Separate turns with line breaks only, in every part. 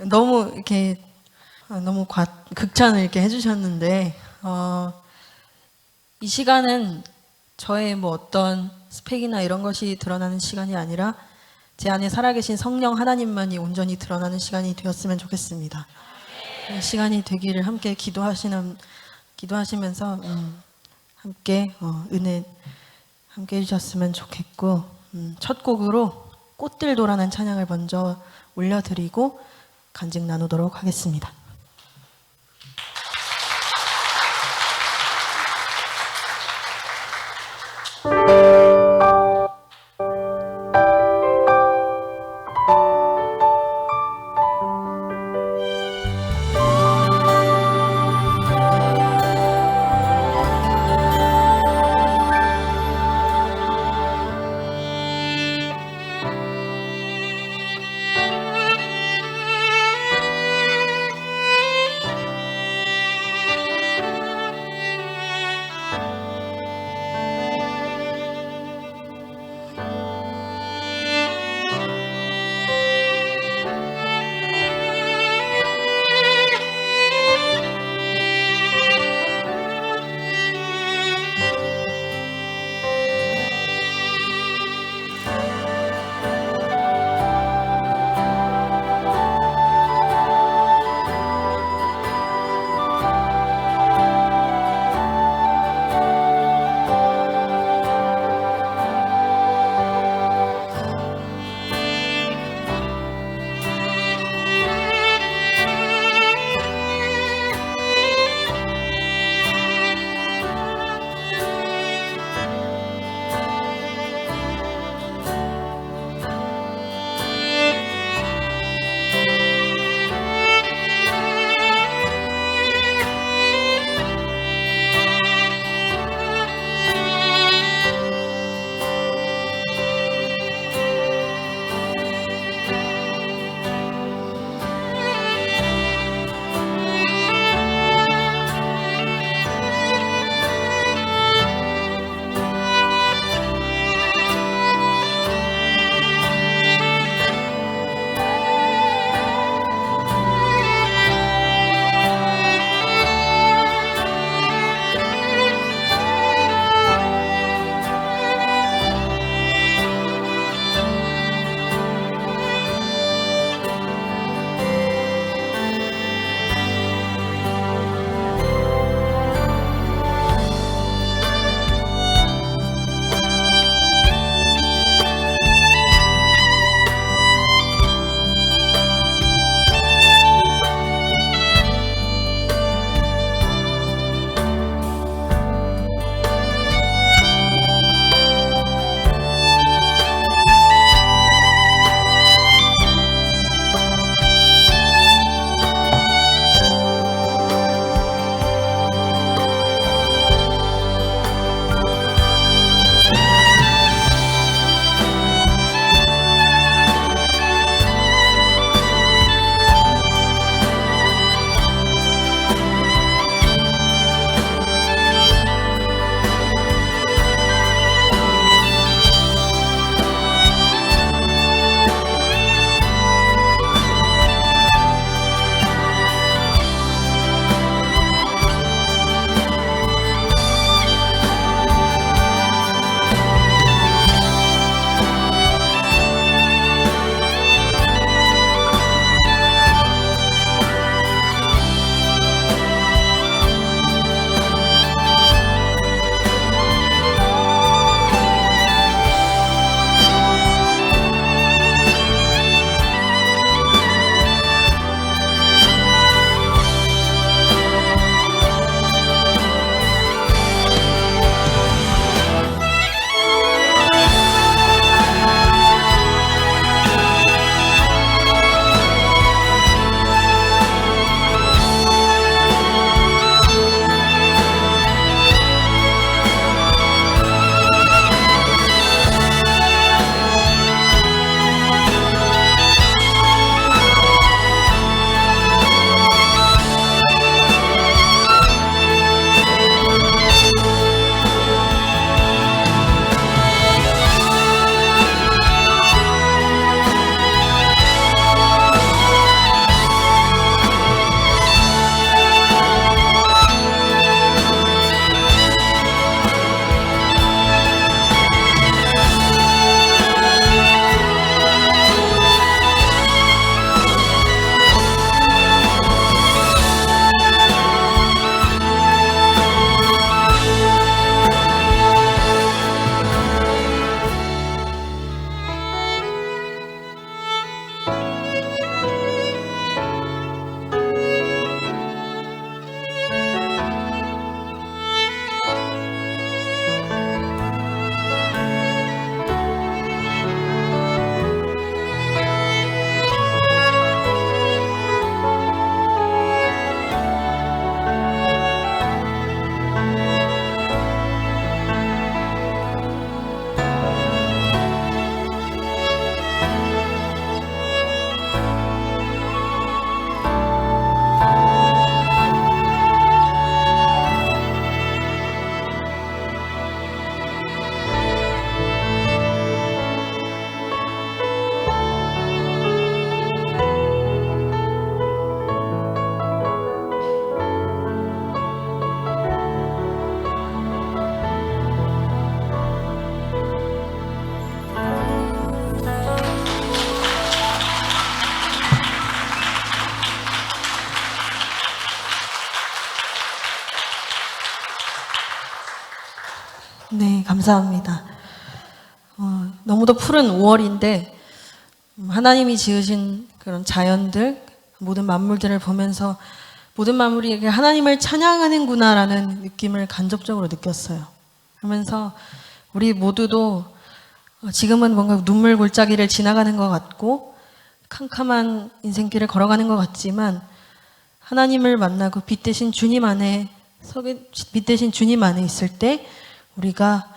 너무 이렇게 너무 극찬을 이렇게 해주셨는데 이 시간은 저의 뭐 어떤 스펙이나 이런 것이 드러나는 시간이 아니라 제 안에 살아계신 성령 하나님만이 온전히 드러나는 시간이 되었으면 좋겠습니다. 이 시간이 되기를 함께 기도하시면서 함께 은혜 함께 해주셨으면 좋겠고 첫 곡으로 꽃들 도라는 찬양을 먼저 올려드리고 간증 나누도록 하겠습니다. 네, 감사합니다. 너무도 푸른 5월인데 하나님이 지으신 그런 자연들, 모든 만물들을 보면서 모든 만물이 하나님을 찬양하는구나라는 느낌을 간접적으로 느꼈어요. 그러면서 우리 모두도 지금은 뭔가 눈물 골짜기를 지나가는 것 같고 캄캄한 인생길을 걸어가는 것 같지만 하나님을 만나고 빛 대신 주님 안에 있을 때 우리가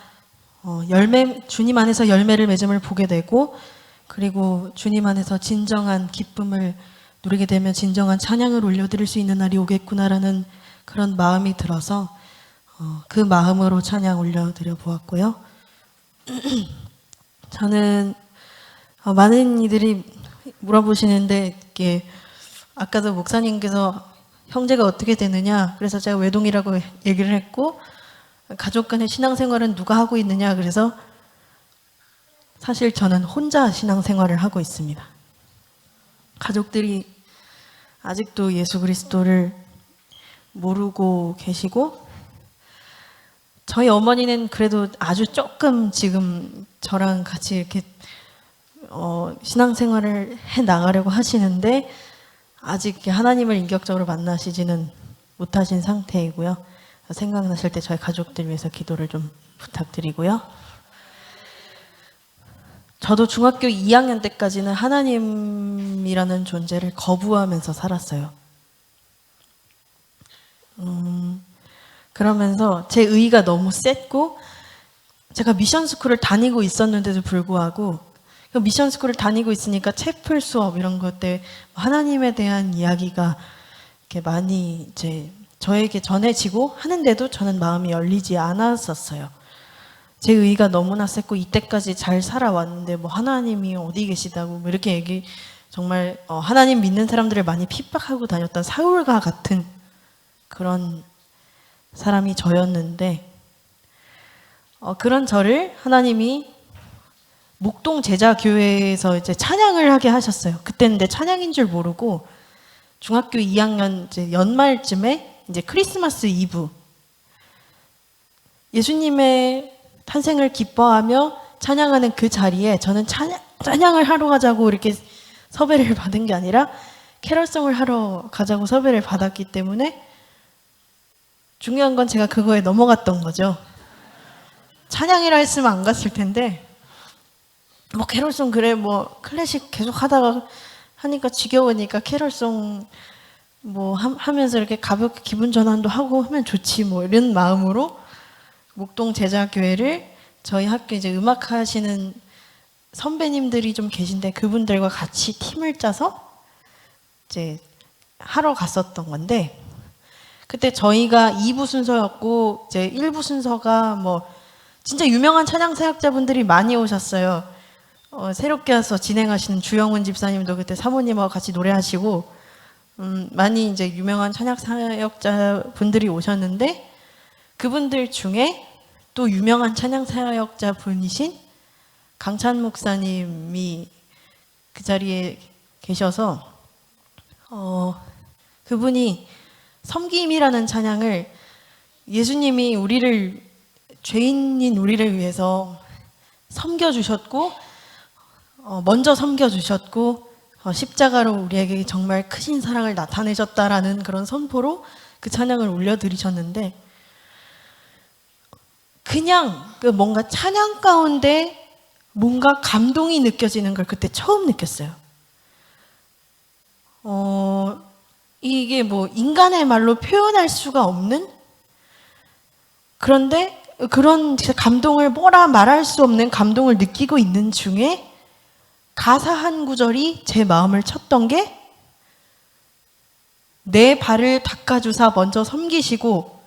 주님 안에서 열매를 맺음을 보게 되고, 그리고 주님 안에서 진정한 기쁨을 누리게 되면 진정한 찬양을 올려드릴 수 있는 날이 오겠구나라는 그런 마음이 들어서 그 마음으로 찬양 올려드려 보았고요. 저는 많은 이들이 물어보시는데, 이게 아까도 목사님께서 형제가 어떻게 되느냐, 그래서 제가 외동이라고 얘기를 했고, 가족 간의 신앙생활은 누가 하고 있느냐, 그래서 사실 저는 혼자 신앙생활을 하고 있습니다. 가족들이 아직도 예수 그리스도를 모르고 계시고, 저희 어머니는 그래도 아주 조금 지금 저랑 같이 이렇게 신앙생활을 해 나가려고 하시는데 아직 하나님을 인격적으로 만나시지는 못하신 상태이고요. 생각나실 때 저희 가족들 위해서 기도를 좀 부탁드리고요. 저도 중학교 2학년 때까지는 하나님이라는 존재를 거부하면서 살았어요. 그러면서 제 의의가 너무 셌고, 제가 미션스쿨을 다니고 있었는데도 불구하고, 미션스쿨을 다니고 있으니까 채플 수업 이런 것 때 하나님에 대한 이야기가 이렇게 많이 이제 저에게 전해지고 하는데도 저는 마음이 열리지 않았었어요. 제 의의가 너무나 셌고, 이때까지 잘 살아왔는데 뭐 하나님이 어디 계시다고 뭐 이렇게 정말 하나님 믿는 사람들을 많이 핍박하고 다녔던 사울과 같은 그런 사람이 저였는데, 그런 저를 하나님이 목동 제자교회에서 이제 찬양을 하게 하셨어요. 그때는 내 찬양인 줄 모르고 중학교 2학년 이제 연말쯤에 이제 크리스마스 이브 예수님의 탄생을 기뻐하며 찬양하는 그 자리에 저는 찬양을 하러 가자고 이렇게 섭외를 받은 게 아니라 캐럴송을 하러 가자고 섭외를 받았기 때문에 중요한 건 제가 그거에 넘어갔던 거죠. 찬양이라 했으면 안 갔을 텐데, 뭐 캐럴송 그래 뭐 클래식 계속 하다가 하니까 지겨우니까 캐럴송 뭐 하면서 이렇게 가볍게 기분 전환도 하고 하면 좋지 뭐 이런 마음으로 목동 제자교회를 저희 학교 이제 음악 하시는 선배님들이 좀 계신데 그분들과 같이 팀을 짜서 이제 하러 갔었던 건데, 그때 저희가 2부 순서였고 이제 1부 순서가 뭐 진짜 유명한 찬양 사역자분들이 많이 오셨어요. 새롭게 와서 진행하시는 주영훈 집사님도 그때 사모님하고 같이 노래하시고 많이 이제 유명한 찬양 사역자분들이 오셨는데, 그분들 중에 또 유명한 찬양 사역자 분이신 강찬 목사님이 그 자리에 계셔서 그분이 섬김이라는 찬양을 예수님이 죄인인 우리를 위해서 섬겨주셨고 먼저 섬겨주셨고 십자가로 우리에게 정말 크신 사랑을 나타내셨다라는 그런 선포로 그 찬양을 올려드리셨는데, 그냥 뭔가 찬양 가운데 뭔가 감동이 느껴지는 걸 그때 처음 느꼈어요. 이게 뭐 인간의 말로 표현할 수가 없는, 그런데 그런 감동을 뭐라 말할 수 없는 감동을 느끼고 있는 중에 가사 한 구절이 제 마음을 쳤던 게, 내 발을 닦아주사 먼저 섬기시고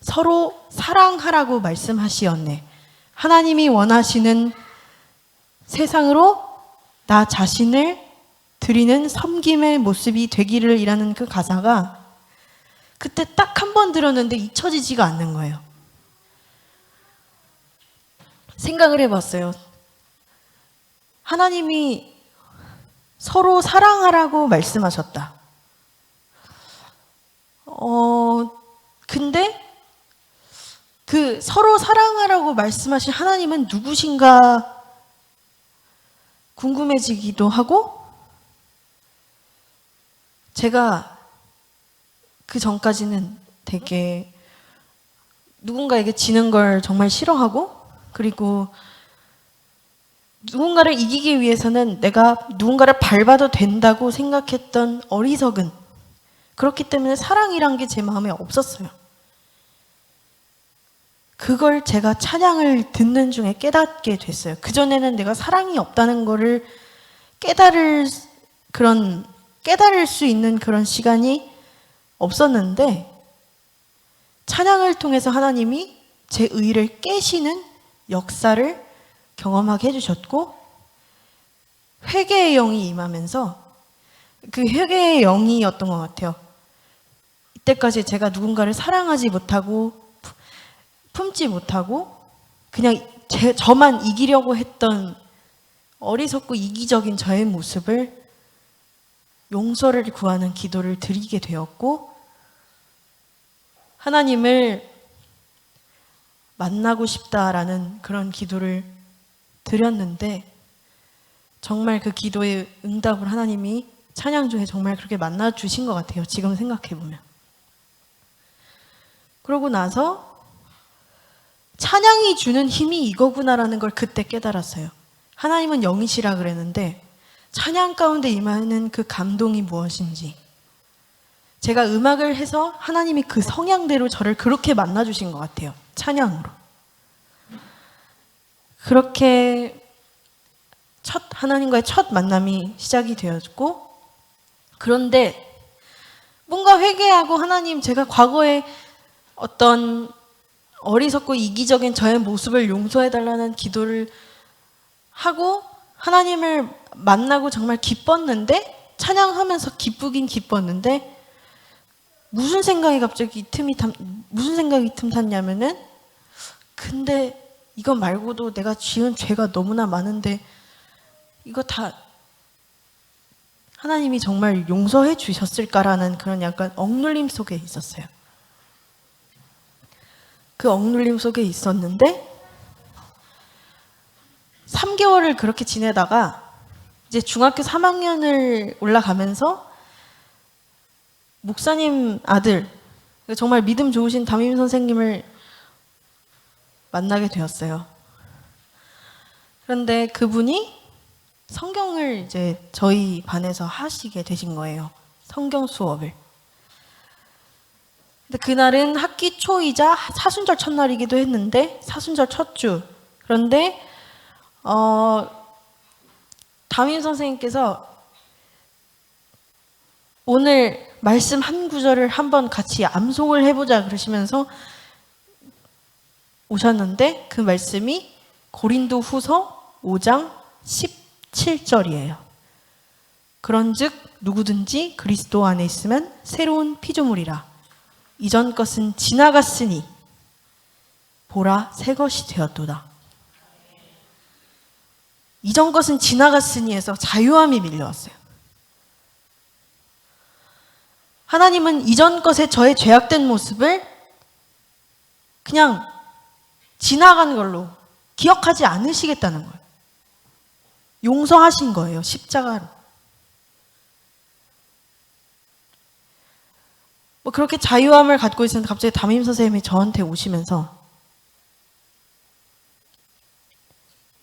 서로 사랑하라고 말씀하시었네. 하나님이 원하시는 세상으로 나 자신을 드리는 섬김의 모습이 되기를 이라는 그 가사가 그때 딱 한 번 들었는데 잊혀지지가 않는 거예요. 생각을 해봤어요. 하나님이 서로 사랑하라고 말씀하셨다. 근데 그 서로 사랑하라고 말씀하신 하나님은 누구신가 궁금해지기도 하고, 제가 그 전까지는 되게 누군가에게 지는 걸 정말 싫어하고, 그리고 누군가를 이기기 위해서는 내가 누군가를 밟아도 된다고 생각했던 어리석은, 그렇기 때문에 사랑이란 게 제 마음에 없었어요. 그걸 제가 찬양을 듣는 중에 깨닫게 됐어요. 그전에는 내가 사랑이 없다는 거를 깨달을 수 있는 그런 시간이 없었는데, 찬양을 통해서 하나님이 제 의를 깨시는 역사를 경험하게 해주셨고, 회개의 영이 임하면서 그 회개의 영이었던 것 같아요. 이때까지 제가 누군가를 사랑하지 못하고 품지 못하고 그냥 저만 이기려고 했던 어리석고 이기적인 저의 모습을 용서를 구하는 기도를 드리게 되었고, 하나님을 만나고 싶다라는 그런 기도를 드렸는데, 정말 그 기도의 응답을 하나님이 찬양 중에 정말 그렇게 만나 주신 것 같아요. 지금 생각해 보면. 그러고 나서 찬양이 주는 힘이 이거구나라는 걸 그때 깨달았어요. 하나님은 영이시라 그랬는데 찬양 가운데 임하는 그 감동이 무엇인지, 제가 음악을 해서 하나님이 그 성향대로 저를 그렇게 만나주신 것 같아요. 찬양으로. 그렇게 하나님과의 첫 만남이 시작이 되었고, 그런데 뭔가 회개하고 하나님, 제가 과거에 어떤 어리석고 이기적인 저의 모습을 용서해달라는 기도를 하고 하나님을 만나고 정말 기뻤는데, 찬양하면서 기쁘긴 기뻤는데, 무슨 생각이 틈탔냐면은, 근데 이거 말고도 내가 지은 죄가 너무나 많은데 이거 다 하나님이 정말 용서해 주셨을까라는 그런 약간 억눌림 속에 있었어요. 그 억눌림 속에 있었는데 3개월을 그렇게 지내다가 이제 중학교 3학년을 올라가면서 목사님 아들, 정말 믿음 좋으신 담임 선생님을 만나게 되었어요. 그런데 그분이 성경을 이제 저희 반에서 하시게 되신 거예요. 성경 수업을. 근데 그날은 학기 초이자 사순절 첫날이기도 했는데, 사순절 첫 주. 그런데 담임 선생님께서 오늘 말씀 한 구절을 한번 같이 암송을 해보자 그러시면서 오셨는데, 그 말씀이 고린도 후서 5장 17절이에요. 그런즉 누구든지 그리스도 안에 있으면 새로운 피조물이라. 이전 것은 지나갔으니 보라 새 것이 되었도다. 이전 것은 지나갔으니 해서 자유함이 밀려왔어요. 하나님은 이전 것에 저의 죄악된 모습을 그냥 지나간 걸로 기억하지 않으시겠다는 거예요. 용서하신 거예요, 십자가로. 뭐 그렇게 자유함을 갖고 있었는데 갑자기 담임 선생님이 저한테 오시면서,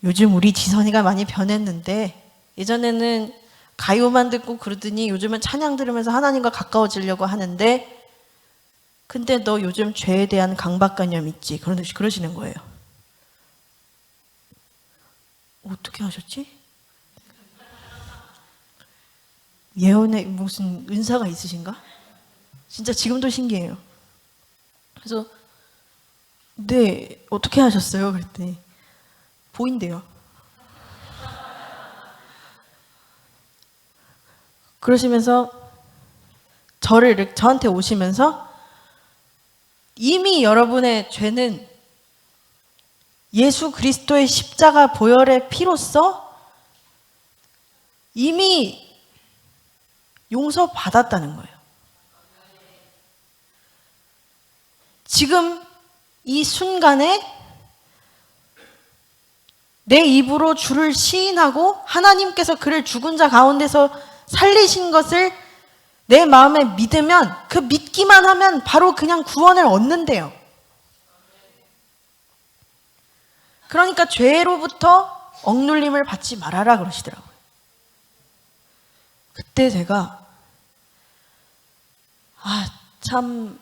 요즘 우리 지선이가 많이 변했는데 예전에는 가요만 듣고 그러더니 요즘은 찬양 들으면서 하나님과 가까워지려고 하는데, 근데 너 요즘 죄에 대한 강박관념 있지? 그러시는 거예요. 어떻게 하셨지? 예언에 무슨 은사가 있으신가? 진짜 지금도 신기해요. 그래서 네, 어떻게 하셨어요? 그랬더니 보인대요. 그러시면서 저한테 오시면서, 이미 여러분의 죄는 예수 그리스도의 십자가 보혈의 피로써 이미 용서받았다는 거예요. 지금 이 순간에 내 입으로 주를 시인하고 하나님께서 그를 죽은 자 가운데서 살리신 것을 내 마음에 믿으면, 그 믿기만 하면 바로 그냥 구원을 얻는데요. 그러니까 죄로부터 억눌림을 받지 말아라 그러시더라고요. 그때 제가 참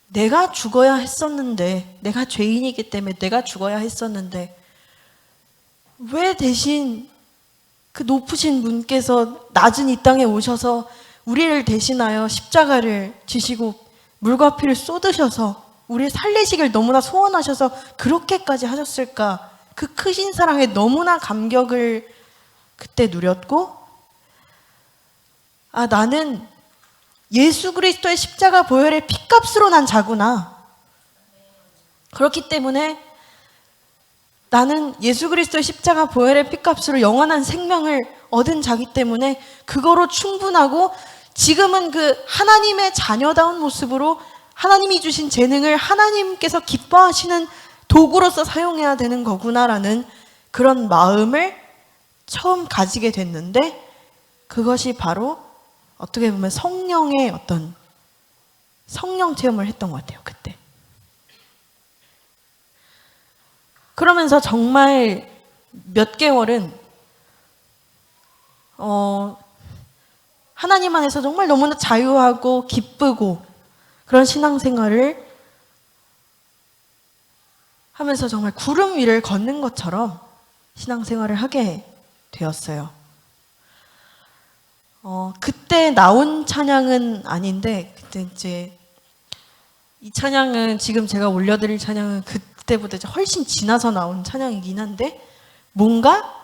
내가 죽어야 했었는데, 내가 죄인이기 때문에 내가 죽어야 했었는데 왜 대신 그 높으신 분께서 낮은 이 땅에 오셔서 우리를 대신하여 십자가를 지시고 물과 피를 쏟으셔서 우리를 살리시길 너무나 소원하셔서 그렇게까지 하셨을까? 그 크신 사랑에 너무나 감격을 그때 누렸고, 나는 예수 그리스도의 십자가 보혈의 피값으로 난 자구나. 그렇기 때문에 나는 예수 그리스도의 십자가 보혈의 피값으로 영원한 생명을 얻은 자기 때문에 그거로 충분하고, 지금은 그 하나님의 자녀다운 모습으로 하나님이 주신 재능을 하나님께서 기뻐하시는 도구로서 사용해야 되는 거구나라는 그런 마음을 처음 가지게 됐는데, 그것이 바로 어떻게 보면 성령의 어떤 성령 체험을 했던 것 같아요, 그때. 그러면서 정말 몇 개월은 하나님 안에서 정말 너무나 자유하고 기쁘고 그런 신앙생활을 하면서 정말 구름 위를 걷는 것처럼 신앙생활을 하게 되었어요. 그때 나온 찬양은 아닌데, 그때 이제 이 찬양은, 지금 제가 올려드릴 찬양은 그때보다 이제 훨씬 지나서 나온 찬양이긴 한데, 뭔가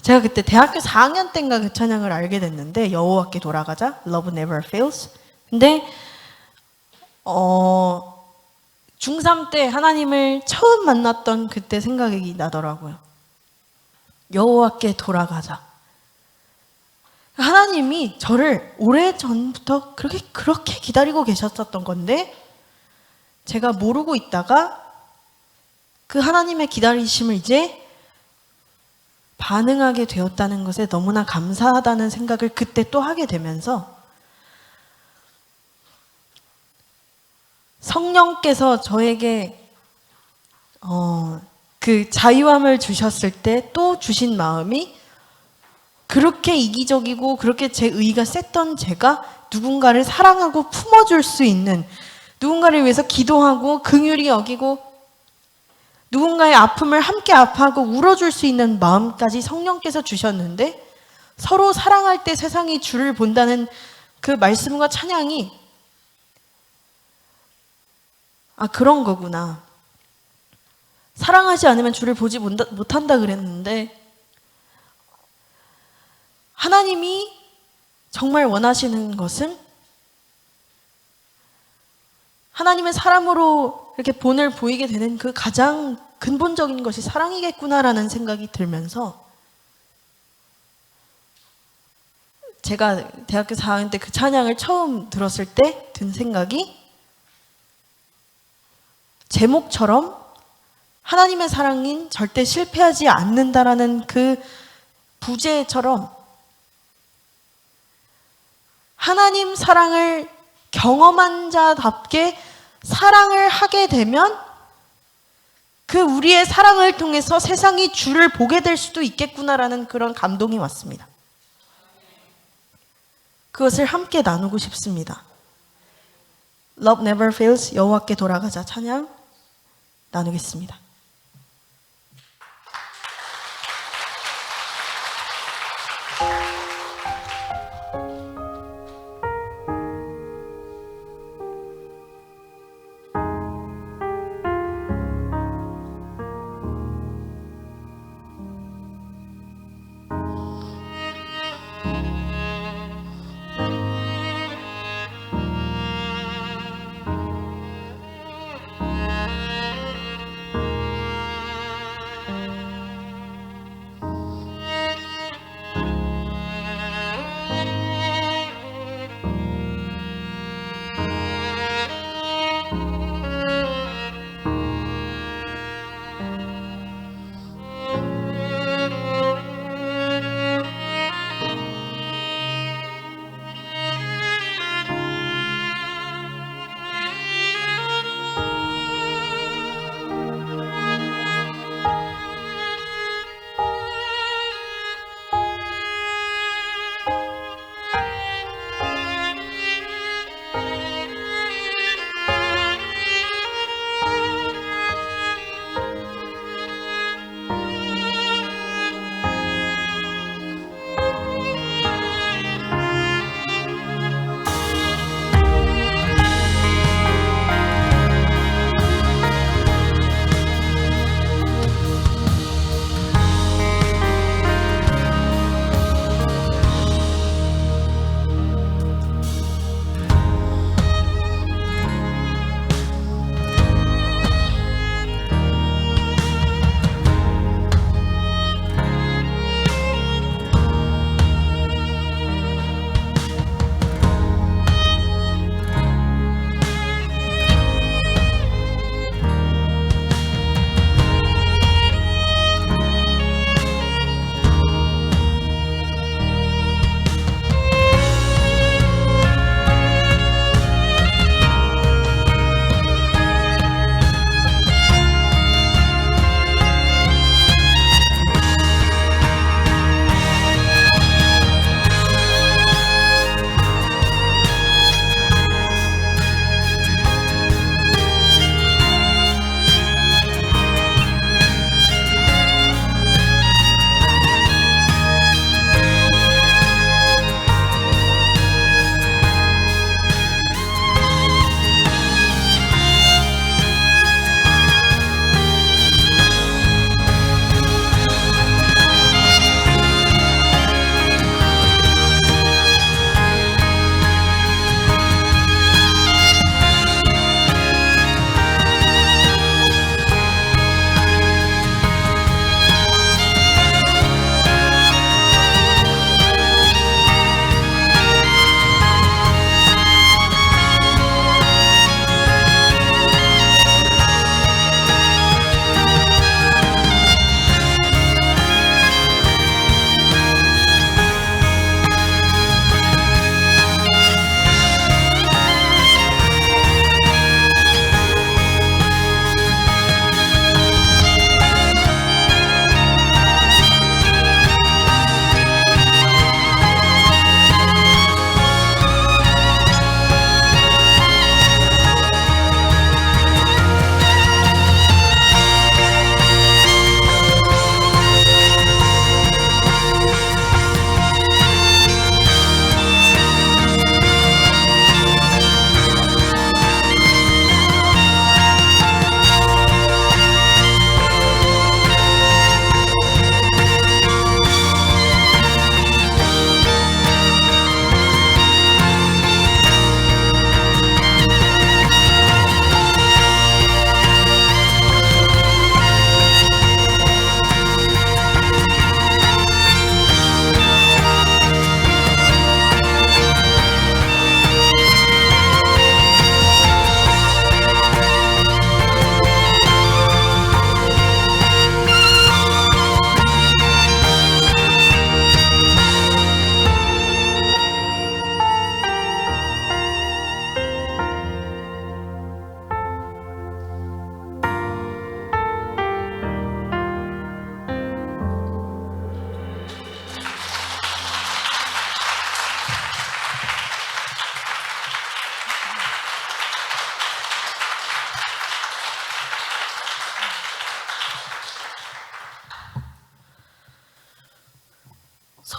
제가 그때 대학교 4학년 때인가 그 찬양을 알게 됐는데, 여호와께 돌아가자, Love Never Fails. 근데 중3 때 하나님을 처음 만났던 그때 생각이 나더라고요. 여호와께 돌아가자. 하나님이 저를 오래전부터 그렇게 기다리고 계셨었던 건데, 제가 모르고 있다가 그 하나님의 기다리심을 이제 반응하게 되었다는 것에 너무나 감사하다는 생각을 그때 또 하게 되면서, 성령께서 저에게 그 자유함을 주셨을 때 또 주신 마음이, 그렇게 이기적이고 그렇게 제 의가 셌던 제가 누군가를 사랑하고 품어줄 수 있는, 누군가를 위해서 기도하고 긍휼히 여기고 누군가의 아픔을 함께 아파하고 울어줄 수 있는 마음까지 성령께서 주셨는데, 서로 사랑할 때 세상이 주를 본다는 그 말씀과 찬양이 그런 거구나. 사랑하지 않으면 주를 보지 못한다 그랬는데, 하나님이 정말 원하시는 것은 하나님의 사람으로 이렇게 본을 보이게 되는 그 가장 근본적인 것이 사랑이겠구나라는 생각이 들면서, 제가 대학교 4학년 때 그 찬양을 처음 들었을 때 든 생각이, 제목처럼 하나님의 사랑인 절대 실패하지 않는다라는 그 부제처럼, 하나님 사랑을 경험한 자답게 사랑을 하게 되면 그 우리의 사랑을 통해서 세상이 주를 보게 될 수도 있겠구나라는 그런 감동이 왔습니다. 그것을 함께 나누고 싶습니다. Love Never Fails, 여호와께 돌아가자 찬양 나누겠습니다.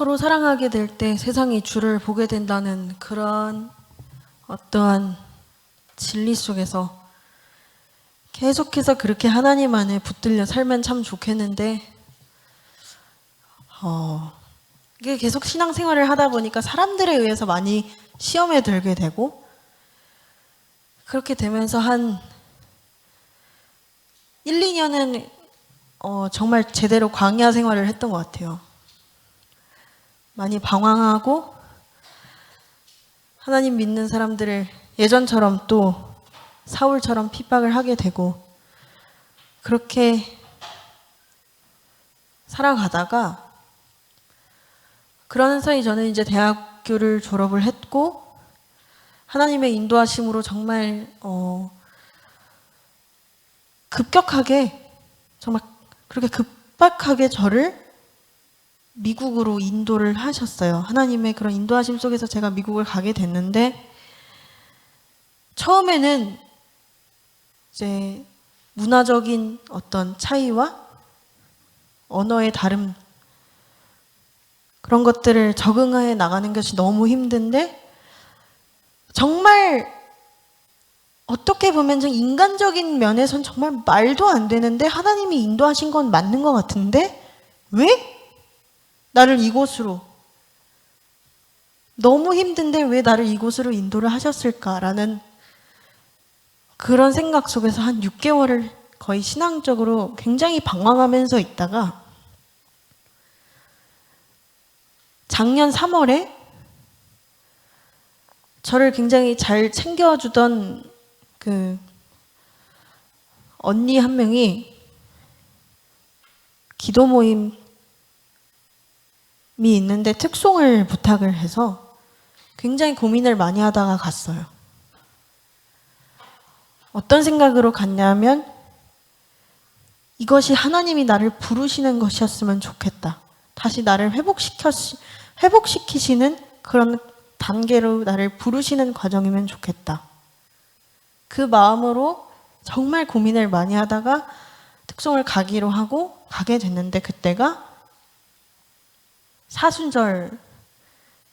서로 사랑하게 될 때 세상이 주를 보게 된다는 그런 어떠한 진리 속에서 계속해서 그렇게 하나님 안에 붙들려 살면 참 좋겠는데 이게 계속 신앙생활을 하다 보니까 사람들에 의해서 많이 시험에 들게 되고 그렇게 되면서 한 1, 2년은 정말 제대로 광야 생활을 했던 것 같아요. 많이 방황하고 하나님 믿는 사람들을 예전처럼 또 사울처럼 핍박을 하게 되고 그렇게 살아가다가 그러는 사이 저는 이제 대학교를 졸업을 했고 하나님의 인도하심으로 정말 급격하게 정말 그렇게 급박하게 저를 미국으로 인도를 하셨어요. 하나님의 그런 인도하심 속에서 제가 미국을 가게 됐는데 처음에는 이제 문화적인 어떤 차이와 언어의 다름 그런 것들을 적응해 나가는 것이 너무 힘든데 정말 어떻게 보면 좀 인간적인 면에선 정말 말도 안 되는데 하나님이 인도하신 건 맞는 것 같은데 왜 나를 이곳으로 너무 힘든데 왜 나를 이곳으로 인도를 하셨을까라는 그런 생각 속에서 한 6개월을 거의 신앙적으로 굉장히 방황하면서 있다가 작년 3월에 저를 굉장히 잘 챙겨주던 그 언니 한 명이 기도 모임이 있는데 특송을 부탁을 해서 굉장히 고민을 많이 하다가 갔어요. 어떤 생각으로 갔냐면 이것이 하나님이 나를 부르시는 것이었으면 좋겠다. 다시 나를 회복시키시는 그런 단계로 나를 부르시는 과정이면 좋겠다. 그 마음으로 정말 고민을 많이 하다가 특송을 가기로 하고 가게 됐는데 그때가 사순절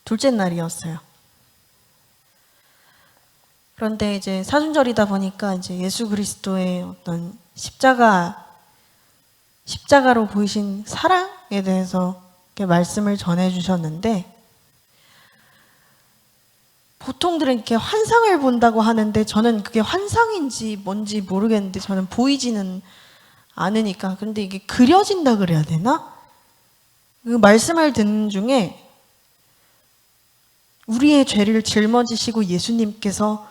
둘째 날이었어요. 그런데 이제 사순절이다 보니까 이제 예수 그리스도의 어떤 십자가로 보이신 사랑에 대해서 이렇게 말씀을 전해 주셨는데 보통들은 이렇게 환상을 본다고 하는데 저는 그게 환상인지 뭔지 모르겠는데 저는 보이지는 않으니까 그런데 이게 그려진다 그래야 되나? 그 말씀을 듣는 중에 우리의 죄를 짊어지시고 예수님께서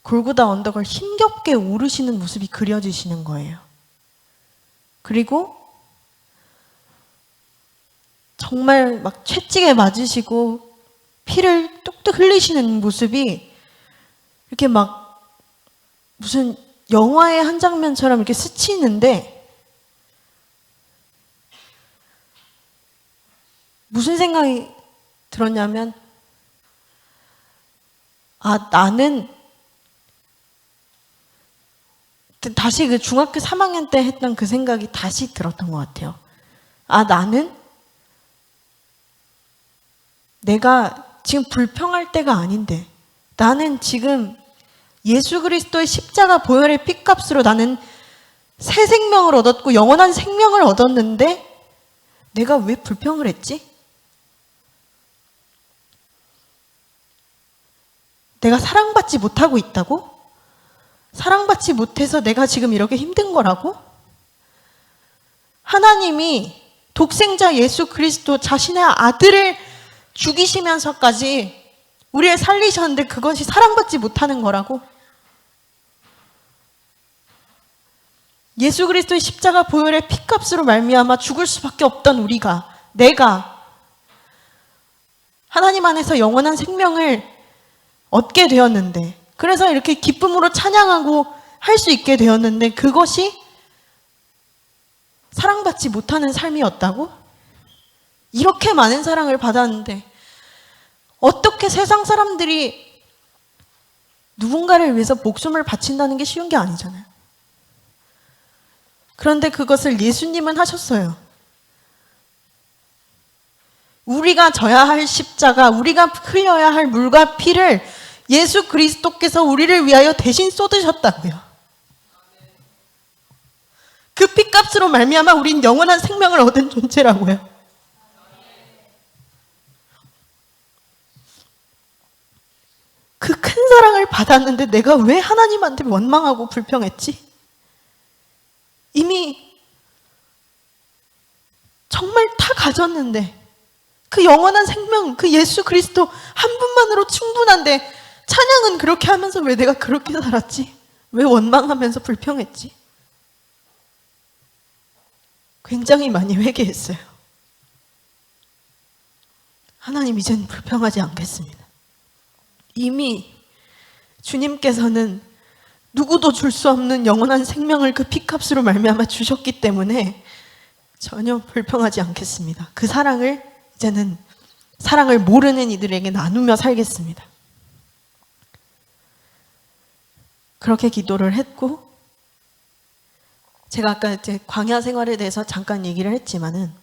골고다 언덕을 힘겹게 오르시는 모습이 그려지시는 거예요. 그리고 정말 막 채찍에 맞으시고 피를 뚝뚝 흘리시는 모습이 이렇게 막 무슨 영화의 한 장면처럼 이렇게 스치는데 무슨 생각이 들었냐면 나는 다시 그 중학교 3학년 때 했던 그 생각이 다시 들었던 것 같아요. 나는 내가 지금 불평할 때가 아닌데 나는 지금 예수 그리스도의 십자가 보혈의 피값으로 나는 새 생명을 얻었고 영원한 생명을 얻었는데 내가 왜 불평을 했지? 내가 사랑받지 못하고 있다고? 사랑받지 못해서 내가 지금 이렇게 힘든 거라고? 하나님이 독생자 예수 그리스도 자신의 아들을 죽이시면서까지 우리를 살리셨는데 그것이 사랑받지 못하는 거라고? 예수 그리스도의 십자가 보혈의 피값으로 말미암아 죽을 수밖에 없던 내가 하나님 안에서 영원한 생명을 얻게 되었는데 그래서 이렇게 기쁨으로 찬양하고 할 수 있게 되었는데 그것이 사랑받지 못하는 삶이었다고? 이렇게 많은 사랑을 받았는데 어떻게 세상 사람들이 누군가를 위해서 목숨을 바친다는 게 쉬운 게 아니잖아요. 그런데 그것을 예수님은 하셨어요. 우리가 져야 할 십자가, 우리가 흘려야 할 물과 피를 예수 그리스도께서 우리를 위하여 대신 쏟으셨다고요. 그 피값으로 말미암아 우린 영원한 생명을 얻은 존재라고요. 그 큰 사랑을 받았는데 내가 왜 하나님한테 원망하고 불평했지? 이미 정말 다 가졌는데, 그 영원한 생명, 그 예수 그리스도 한 분만으로 충분한데 찬양은 그렇게 하면서 왜 내가 그렇게 살았지? 왜 원망하면서 불평했지? 굉장히 많이 회개했어요. 하나님, 이젠 불평하지 않겠습니다. 이미 주님께서는 누구도 줄 수 없는 영원한 생명을 그 피값으로 말미암아 주셨기 때문에 전혀 불평하지 않겠습니다. 그 사랑을 이제는 사랑을 모르는 이들에게 나누며 살겠습니다. 그렇게 기도를 했고, 제가 아까 이제 광야 생활에 대해서 잠깐 얘기를 했지만은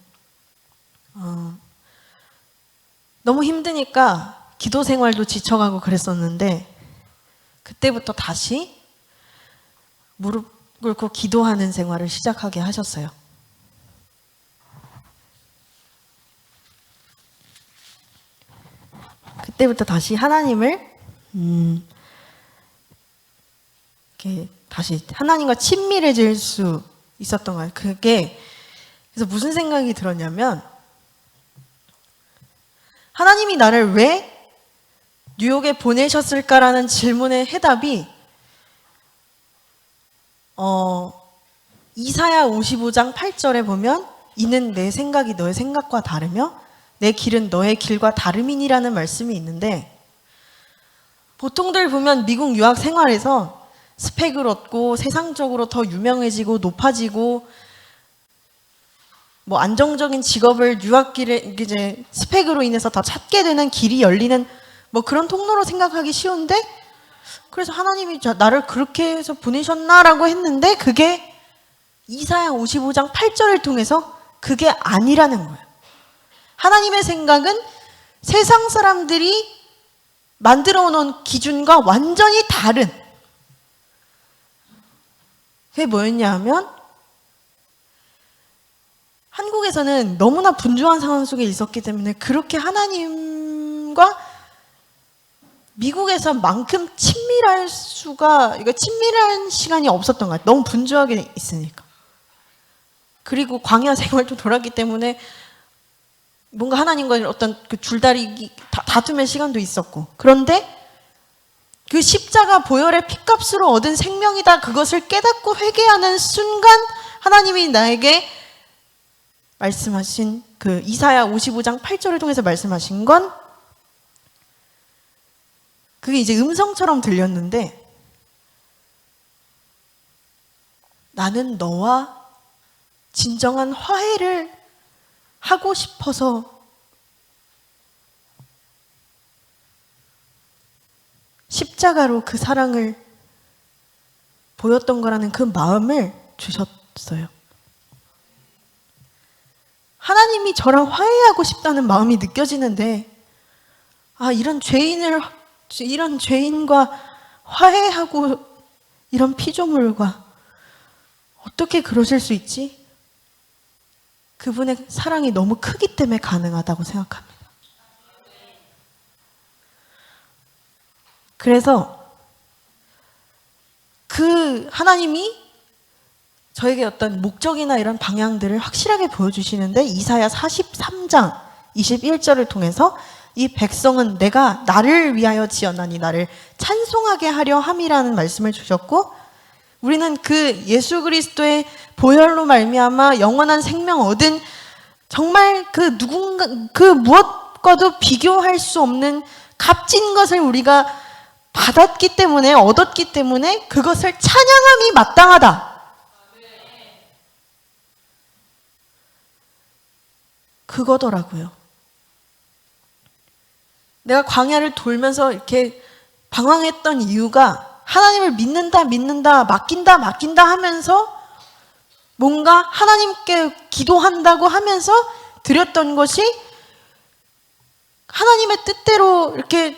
너무 힘드니까 기도 생활도 지쳐가고 그랬었는데, 그때부터 다시 무릎 꿇고 기도하는 생활을 시작하게 하셨어요. 그때부터 다시 하나님을 이렇게 다시 하나님과 친밀해질 수 있었던 거예요. 그게 그래서 무슨 생각이 들었냐면, 하나님이 나를 왜 뉴욕에 보내셨을까라는 질문의 해답이 이사야 55장 8절에 보면, 이는 내 생각이 너의 생각과 다르며 내 길은 너의 길과 다름이니라는 말씀이 있는데, 보통들 보면 미국 유학 생활에서 스펙을 얻고 세상적으로 더 유명해지고 높아지고 뭐 안정적인 직업을 유학길에 이제 스펙으로 인해서 더 찾게 되는 길이 열리는 뭐 그런 통로로 생각하기 쉬운데, 그래서 하나님이 나를 그렇게 해서 보내셨나라고 했는데, 그게 이사야 55장 8절을 통해서 그게 아니라는 거예요. 하나님의 생각은 세상 사람들이 만들어 놓은 기준과 완전히 다른, 그게 뭐였냐 하면, 한국에서는 너무나 분주한 상황 속에 있었기 때문에 그렇게 하나님과 미국에서만큼 친밀한 시간이 없었던 것 같아요. 너무 분주하게 있으니까. 그리고 광야 생활도 돌았기 때문에 뭔가 하나님과 어떤 그 줄다리기 다툼의 시간도 있었고, 그런데 그 십자가 보혈의 피값으로 얻은 생명이다, 그것을 깨닫고 회개하는 순간 하나님이 나에게 말씀하신 그 이사야 55장 8절을 통해서 말씀하신 건, 그게 이제 음성처럼 들렸는데, 나는 너와 진정한 화해를 하고 싶어서 십자가로 그 사랑을 보였던 거라는 그 마음을 주셨어요. 하나님이 저랑 화해하고 싶다는 마음이 느껴지는데, 이런 죄인과 화해하고 이런 피조물과 어떻게 그러실 수 있지? 그분의 사랑이 너무 크기 때문에 가능하다고 생각합니다. 그래서 그 하나님이 저에게 어떤 목적이나 이런 방향들을 확실하게 보여주시는데, 이사야 43장 21절을 통해서 이 백성은 내가 나를 위하여 지었나니 나를 찬송하게 하려 함이라는 말씀을 주셨고, 우리는 그 예수 그리스도의 보혈로 말미암아 영원한 생명 얻은, 정말 그 무엇과도 비교할 수 없는 값진 것을 우리가 받았기 때문에, 얻었기 때문에 그것을 찬양함이 마땅하다. 그거더라고요. 내가 광야를 돌면서 이렇게 방황했던 이유가, 하나님을 믿는다, 맡긴다 하면서 뭔가 하나님께 기도한다고 하면서 드렸던 것이 하나님의 뜻대로 이렇게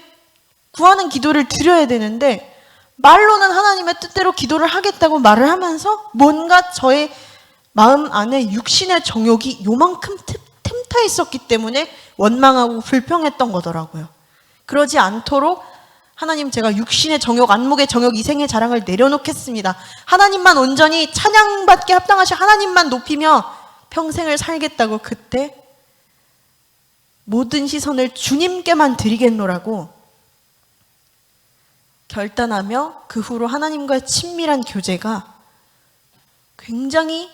구하는 기도를 드려야 되는데 말로는 하나님의 뜻대로 기도를 하겠다고 말을 하면서 뭔가 저의 마음 안에 육신의 정욕이 요만큼 틈타 있었기 때문에 원망하고 불평했던 거더라고요. 그러지 않도록 하나님, 제가 육신의 정욕, 안목의 정욕, 이생의 자랑을 내려놓겠습니다. 하나님만 온전히 찬양받게 합당하신 하나님만 높이며 평생을 살겠다고 그때 모든 시선을 주님께만 드리겠노라고 결단하며 그 후로 하나님과의 친밀한 교제가 굉장히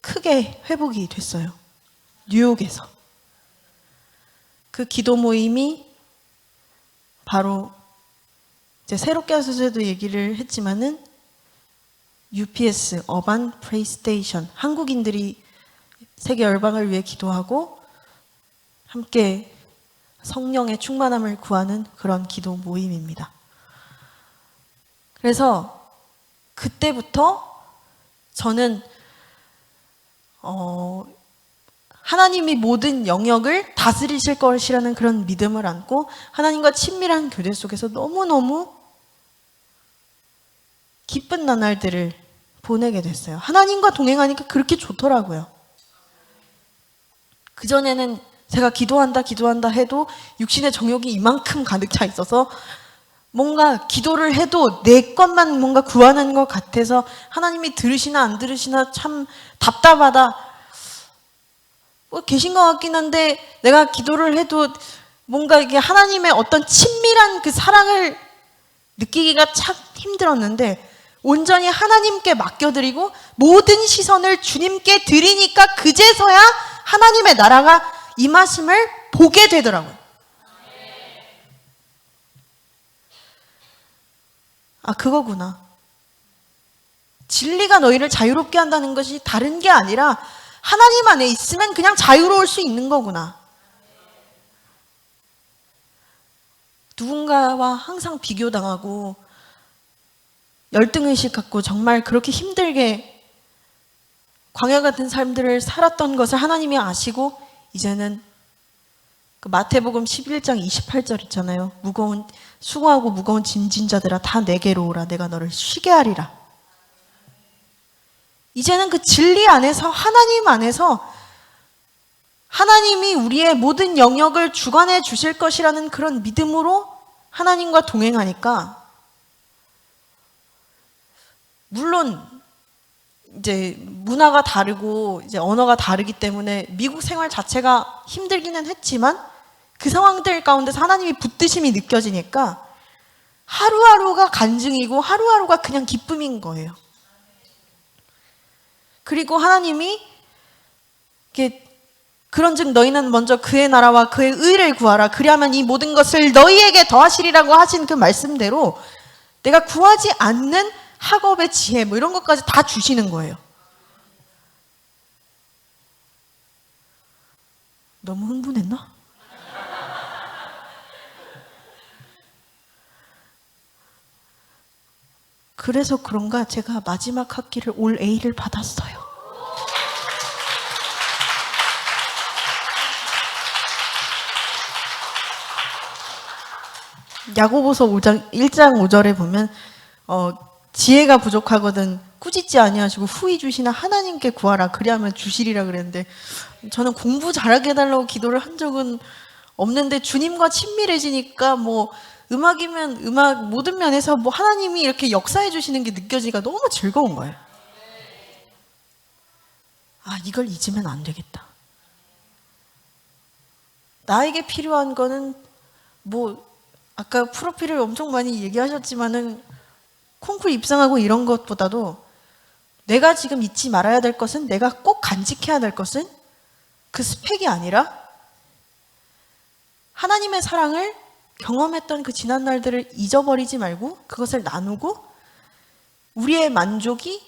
크게 회복이 됐어요. 뉴욕에서. 그 기도 모임이 바로 이제 새롭게 하셔서도 얘기를 했지만은 UPS, 어반 프레이 스테이션, 한국인들이 세계 열방을 위해 기도하고 함께 성령의 충만함을 구하는 그런 기도 모임입니다. 그래서 그때부터 저는 하나님이 모든 영역을 다스리실 것이라는 그런 믿음을 안고 하나님과 친밀한 교제 속에서 너무너무 기쁜 나날들을 보내게 됐어요. 하나님과 동행하니까 그렇게 좋더라고요. 그전에는 제가 기도한다 해도 육신의 정욕이 이만큼 가득 차 있어서 뭔가 기도를 해도 내 것만 뭔가 구하는 것 같아서 하나님이 들으시나 안 들으시나 참 답답하다. 뭐 계신 것 같긴 한데 내가 기도를 해도 뭔가 이게 하나님의 어떤 친밀한 그 사랑을 느끼기가 참 힘들었는데 온전히 하나님께 맡겨드리고 모든 시선을 주님께 드리니까 그제서야 하나님의 나라가 임하심을 보게 되더라고요. 아, 그거구나. 진리가 너희를 자유롭게 한다는 것이 다른 게 아니라 하나님 안에 있으면 그냥 자유로울 수 있는 거구나. 누군가와 항상 비교당하고 열등의식 갖고 정말 그렇게 힘들게 광야 같은 삶들을 살았던 것을 하나님이 아시고 이제는 그 마태복음 11장 28절 있잖아요. 수고하고 무거운 짐진 자들아 다 내게로 오라. 내가 너를 쉬게 하리라. 이제는 그 진리 안에서 하나님 안에서 하나님이 우리의 모든 영역을 주관해 주실 것이라는 그런 믿음으로 하나님과 동행하니까 물론 이제 문화가 다르고 이제 언어가 다르기 때문에 미국 생활 자체가 힘들기는 했지만 그 상황들 가운데서 하나님이 붙드심이 느껴지니까 하루하루가 간증이고 하루하루가 그냥 기쁨인 거예요. 그리고 하나님이 그런즉 너희는 먼저 그의 나라와 그의 의를 구하라. 그리하면 이 모든 것을 너희에게 더하시리라고 하신 그 말씀대로 내가 구하지 않는 학업의 지혜 뭐 이런 것까지 다 주시는 거예요. 너무 흥분했나? 그래서 그런가 제가 마지막 학기를 올 A를 받았어요. 야고보서 1장 5절에 보면 지혜가 부족하거든 꾸짖지 아니하시고 후히 주시나 하나님께 구하라. 그리하면 주시리라 그랬는데 저는 공부 잘하게 해달라고 기도를 한 적은 없는데 주님과 친밀해지니까 뭐 음악이면 음악 모든 면에서 뭐 하나님이 이렇게 역사해 주시는 게 느껴지니까 너무 즐거운 거예요. 아, 이걸 잊으면 안 되겠다. 나에게 필요한 거는 뭐 아까 프로필을 엄청 많이 얘기하셨지만은 콩쿨 입상하고 이런 것보다도 내가 지금 잊지 말아야 될 것은, 내가 꼭 간직해야 될 것은 그 스펙이 아니라 하나님의 사랑을 경험했던 그 지난 날들을 잊어버리지 말고 그것을 나누고 우리의 만족이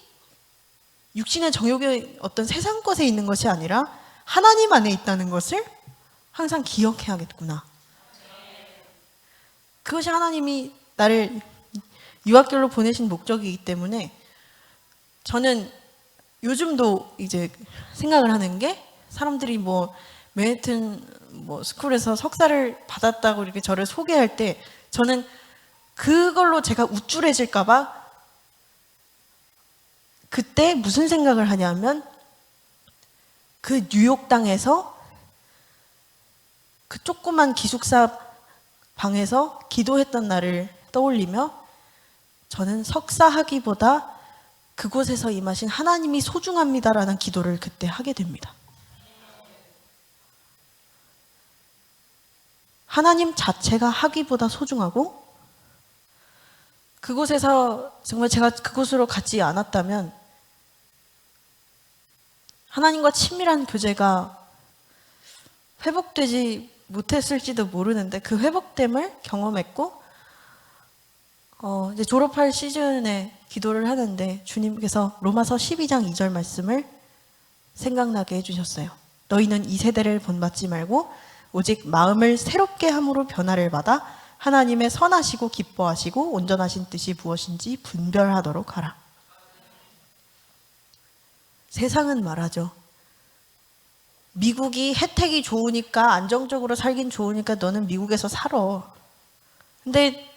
육신의 정욕의 어떤 세상 것에 있는 것이 아니라 하나님 안에 있다는 것을 항상 기억해야겠구나. 그것이 하나님이 나를 유학교로 보내신 목적이기 때문에 저는 요즘도 이제 생각을 하는 게 사람들이 뭐 맨해튼 뭐 스쿨에서 석사를 받았다고 이렇게 저를 소개할 때 저는 그걸로 제가 우쭐해질까봐 그때 무슨 생각을 하냐면 그 뉴욕 땅에서 그 조그만 기숙사 방에서 기도했던 날을 떠올리며 저는 석사하기보다 그곳에서 임하신 하나님이 소중합니다라는 기도를 그때 하게 됩니다. 하나님 자체가 하기보다 소중하고 그곳에서 정말 제가 그곳으로 가지 않았다면 하나님과 친밀한 교제가 회복되지 못했을지도 모르는데 그 회복됨을 경험했고 이제 졸업할 시즌에 기도를 하는데 주님께서 로마서 12장 2절 말씀을 생각나게 해주셨어요. 너희는 이 세대를 본받지 말고 오직 마음을 새롭게 함으로 변화를 받아 하나님의 선하시고 기뻐하시고 온전하신 뜻이 무엇인지 분별하도록 하라. 세상은 말하죠. 미국이 혜택이 좋으니까 안정적으로 살긴 좋으니까 너는 미국에서 살아. 근데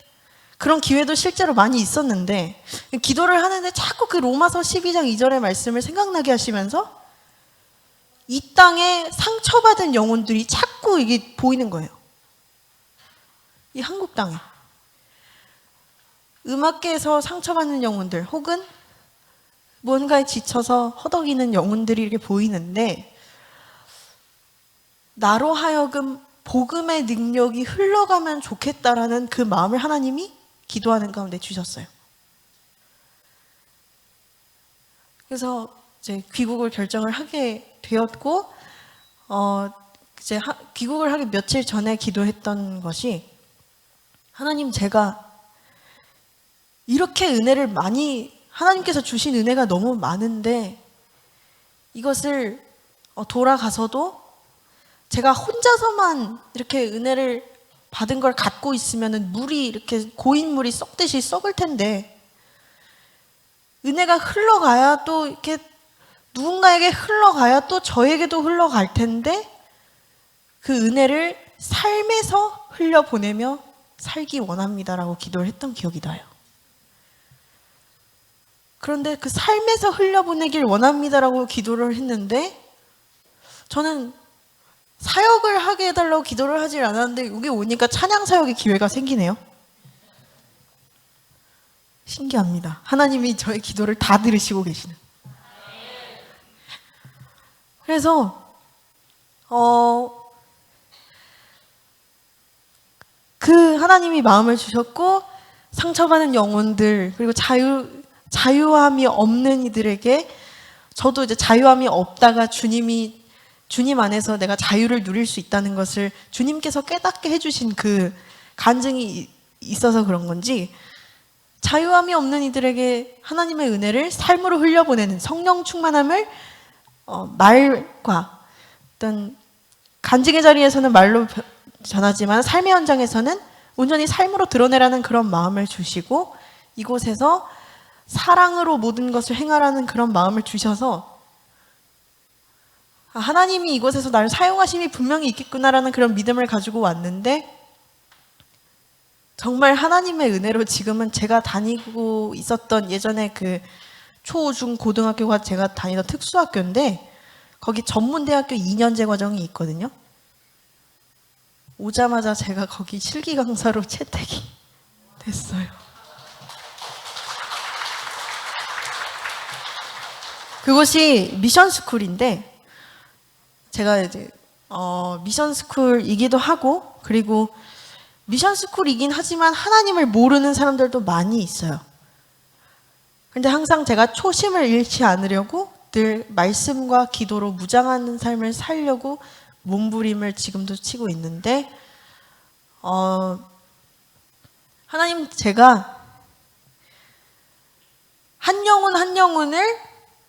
그런 기회도 실제로 많이 있었는데 기도를 하는데 자꾸 그 로마서 12장 2절의 말씀을 생각나게 하시면서 이 땅에 상처받은 영혼들이 자꾸 이게 보이는 거예요. 이 한국 땅에. 음악계에서 상처받는 영혼들 혹은 뭔가에 지쳐서 허덕이는 영혼들이 이렇게 보이는데 나로 하여금 복음의 능력이 흘러가면 좋겠다라는 그 마음을 하나님이 기도하는 가운데 주셨어요. 그래서 이제 귀국을 결정을 하게 되었고 이제 귀국을 하기 며칠 전에 기도했던 것이 하나님 제가 이렇게 은혜를 많이 하나님께서 주신 은혜가 너무 많은데 이것을 돌아가서도 제가 혼자서만 이렇게 은혜를 받은 걸 갖고 있으면은 물이 이렇게 고인 물이 썩듯이 썩을 텐데 은혜가 흘러가야 또 이렇게 누군가에게 흘러가야 또 저에게도 흘러갈 텐데 그 은혜를 삶에서 흘려보내며 살기 원합니다라고 기도를 했던 기억이 나요. 그런데 그 삶에서 흘려보내길 원합니다라고 기도를 했는데 저는 사역을 하게 해달라고 기도를 하질 않았는데 여기 오니까 찬양 사역의 기회가 생기네요. 신기합니다. 하나님이 저의 기도를 다 들으시고 계시는. 그래서 그 하나님이 마음을 주셨고 상처받은 영혼들 그리고 자유함이 없는 이들에게 저도 이제 자유함이 없다가 주님 안에서 내가 자유를 누릴 수 있다는 것을 주님께서 깨닫게 해주신 그 간증이 있어서 그런 건지 자유함이 없는 이들에게 하나님의 은혜를 삶으로 흘려보내는 성령 충만함을 말과 어떤 간증의 자리에서는 말로 전하지만 삶의 현장에서는 온전히 삶으로 드러내라는 그런 마음을 주시고 이곳에서 사랑으로 모든 것을 행하라는 그런 마음을 주셔서 하나님이 이곳에서 나를 사용하심이 분명히 있겠구나라는 그런 믿음을 가지고 왔는데 정말 하나님의 은혜로 지금은 제가 다니고 있었던 예전에 그 초, 중, 고등학교가 제가 다니던 특수학교인데 거기 전문대학교 2년제 과정이 있거든요. 오자마자 제가 거기 실기 강사로 채택이 됐어요. 그것이 미션 스쿨인데 제가 이제 미션 스쿨이기도 하고 그리고 미션 스쿨이긴 하지만 하나님을 모르는 사람들도 많이 있어요. 근데 항상 제가 초심을 잃지 않으려고 늘 말씀과 기도로 무장하는 삶을 살려고 몸부림을 지금도 치고 있는데 하나님 제가 한 영혼 한 영혼을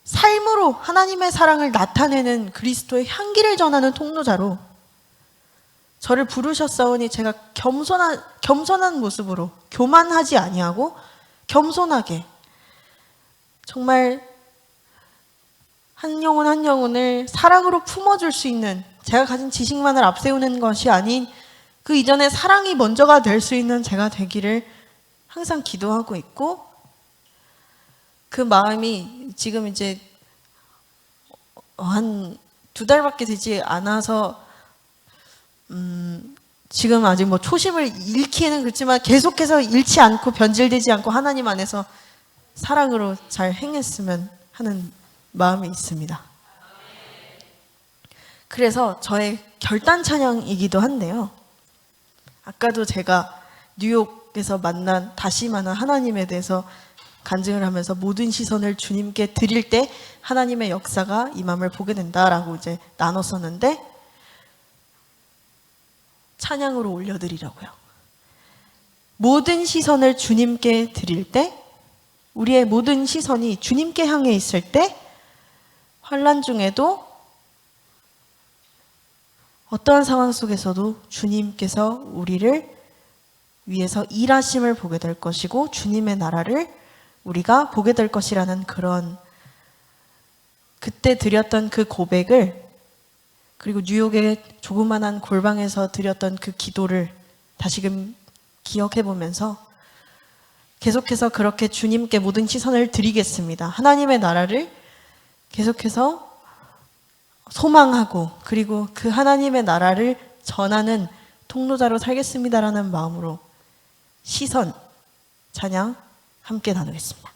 삶으로 하나님의 사랑을 나타내는 그리스도의 향기를 전하는 통로자로 저를 부르셨사오니 제가 겸손한 모습으로 교만하지 아니하고 겸손하게 정말 한 영혼 한 영혼을 사랑으로 품어줄 수 있는 제가 가진 지식만을 앞세우는 것이 아닌 그 이전에 사랑이 먼저가 될 수 있는 제가 되기를 항상 기도하고 있고, 그 마음이 지금 이제 한 2달밖에 되지 않아서 지금 아직 뭐 초심을 잃기는 그렇지만 계속해서 잃지 않고 변질되지 않고 하나님 안에서 사랑으로 잘 행했으면 하는 마음이 있습니다. 그래서 저의 결단 찬양이기도 한데요. 아까도 제가 뉴욕에서 다시 만난 하나님에 대해서 간증을 하면서 모든 시선을 주님께 드릴 때 하나님의 역사가 임함을 보게 된다라고 이제 나눴었는데, 찬양으로 올려드리려고요. 모든 시선을 주님께 드릴 때, 우리의 모든 시선이 주님께 향해 있을 때 환난 중에도 어떠한 상황 속에서도 주님께서 우리를 위해서 일하심을 보게 될 것이고 주님의 나라를 우리가 보게 될 것이라는 그런, 그때 드렸던 그 고백을, 그리고 뉴욕의 조그만한 골방에서 드렸던 그 기도를 다시금 기억해 보면서 계속해서 그렇게 주님께 모든 시선을 드리겠습니다. 하나님의 나라를 계속해서 소망하고 그리고 그 하나님의 나라를 전하는 통로자로 살겠습니다라는 마음으로 시선 찬양 함께 나누겠습니다.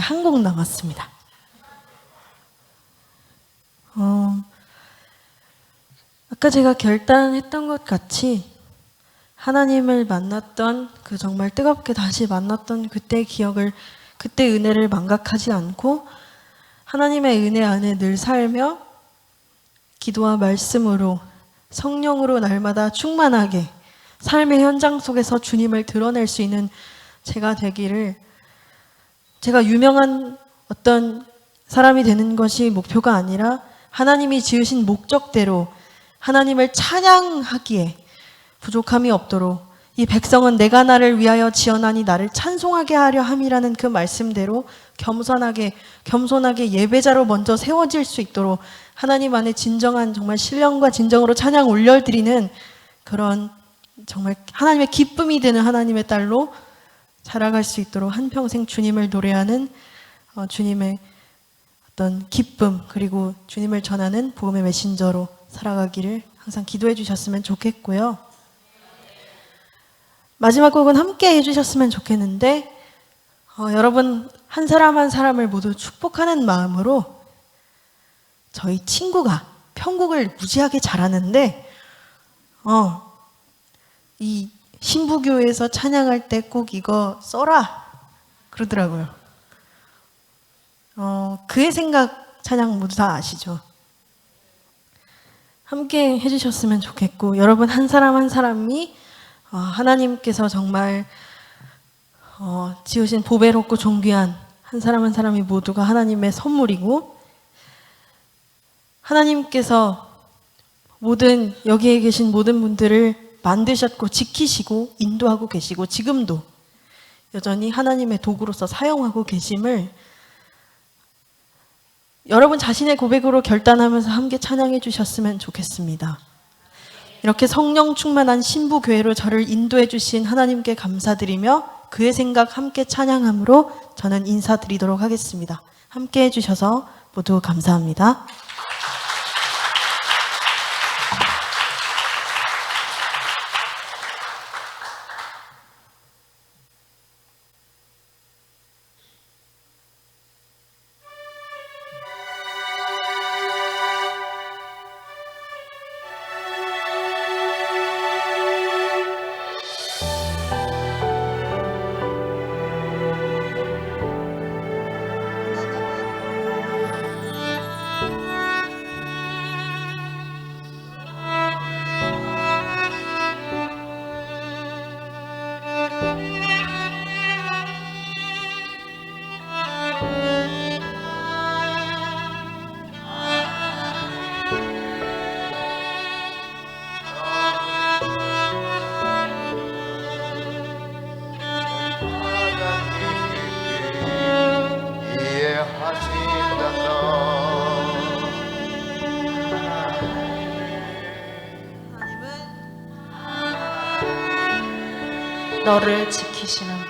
한 곡 남았습니다. 아까 제가 결단했던 것 같이 하나님을 만났던 그 정말 뜨겁게 다시 만났던 그때의 기억을, 그때 은혜를 망각하지 않고 하나님의 은혜 안에 늘 살며 기도와 말씀으로 성령으로 날마다 충만하게 삶의 현장 속에서 주님을 드러낼 수 있는 제가 되기를, 제가 유명한 어떤 사람이 되는 것이 목표가 아니라 하나님이 지으신 목적대로 하나님을 찬양하기에 부족함이 없도록 이 백성은 내가 나를 위하여 지어나니 나를 찬송하게 하려 함이라는 그 말씀대로 겸손하게 예배자로 먼저 세워질 수 있도록 하나님 안에 진정한 정말 신령과 진정으로 찬양 올려드리는 그런 정말 하나님의 기쁨이 되는 하나님의 딸로 살아갈 수 있도록 한평생 주님을 노래하는 주님의 어떤 기쁨, 그리고 주님을 전하는 복음의 메신저로 살아가기를 항상 기도해 주셨으면 좋겠고요. 마지막 곡은 함께 해주셨으면 좋겠는데 여러분 한 사람 한 사람을 모두 축복하는 마음으로 저희 친구가 편곡을 무지하게 잘하는데 이 신부교회에서 찬양할 때 꼭 이거 써라 그러더라고요. 그의 생각 찬양 모두 다 아시죠? 함께 해주셨으면 좋겠고, 여러분 한 사람 한 사람이 하나님께서 정말 지으신 보배롭고 존귀한 한 사람 한 사람이 모두가 하나님의 선물이고, 하나님께서 여기에 계신 모든 분들을 만드셨고 지키시고 인도하고 계시고 지금도 여전히 하나님의 도구로서 사용하고 계심을 여러분 자신의 고백으로 결단하면서 함께 찬양해 주셨으면 좋겠습니다. 이렇게 성령 충만한 신부교회로 저를 인도해 주신 하나님께 감사드리며 그의 생각 함께 찬양함으로 저는 인사드리도록 하겠습니다. 함께 해주셔서 모두 감사합니다.
너를 지키시는 분,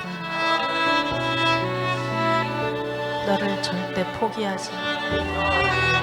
너를 절대 포기하지 않아.